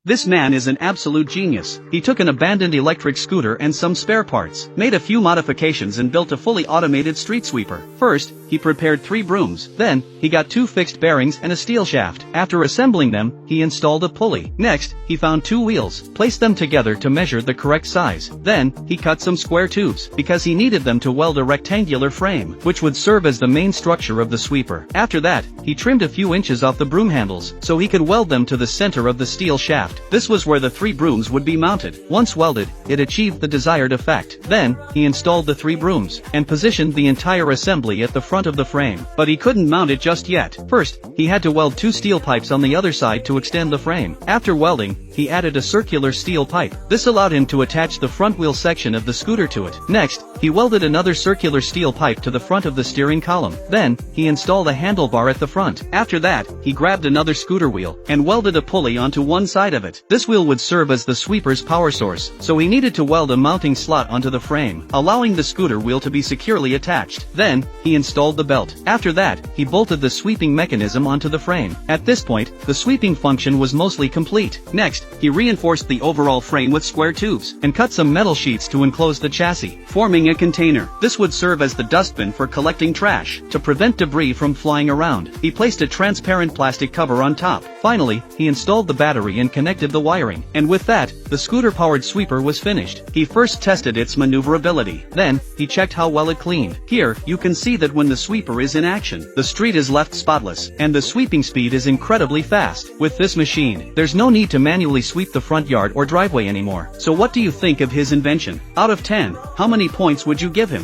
This man is an absolute genius. He took an abandoned electric scooter and some spare parts, made a few modifications and built a fully automated street sweeper. First, he prepared 3 brooms. Then, he got 2 fixed bearings and a steel shaft. After assembling them, he installed a pulley. Next, he found 2 wheels, placed them together to measure the correct size. Then, he cut some square tubes, because he needed them to weld a rectangular frame, which would serve as the main structure of the sweeper. After that, he trimmed a few inches off the broom handles, so he could weld them to the center of the steel shaft. This was where the 3 brooms would be mounted. Once welded, it achieved the desired effect. Then, he installed the 3 brooms, and positioned the entire assembly at the front of the frame. But he couldn't mount it just yet. First, he had to weld 2 steel pipes on the other side to extend the frame. After welding, he added a circular steel pipe. This allowed him to attach the front wheel section of the scooter to it. Next, he welded another circular steel pipe to the front of the steering column. Then, he installed a handlebar at the front. After that, he grabbed another scooter wheel, and welded a pulley onto one side of it. This wheel would serve as the sweeper's power source, so he needed to weld a mounting slot onto the frame, allowing the scooter wheel to be securely attached. Then, he installed the belt. After that, he bolted the sweeping mechanism onto the frame. At this point, the sweeping function was mostly complete. Next, he reinforced the overall frame with square tubes, and cut some metal sheets to enclose the chassis, forming a container. This would serve as the dustbin for collecting trash. To prevent debris from flying around, he placed a transparent plastic cover on top. Finally, he installed the battery and connected the wiring. And with that, the scooter-powered sweeper was finished. He first tested its maneuverability. Then, he checked how well it cleaned. Here, you can see that when the sweeper is in action, the street is left spotless, and the sweeping speed is incredibly fast. With this machine, there's no need to manually sweep the front yard or driveway anymore. So what do you think of his invention? Out of 10, how many points would you give him?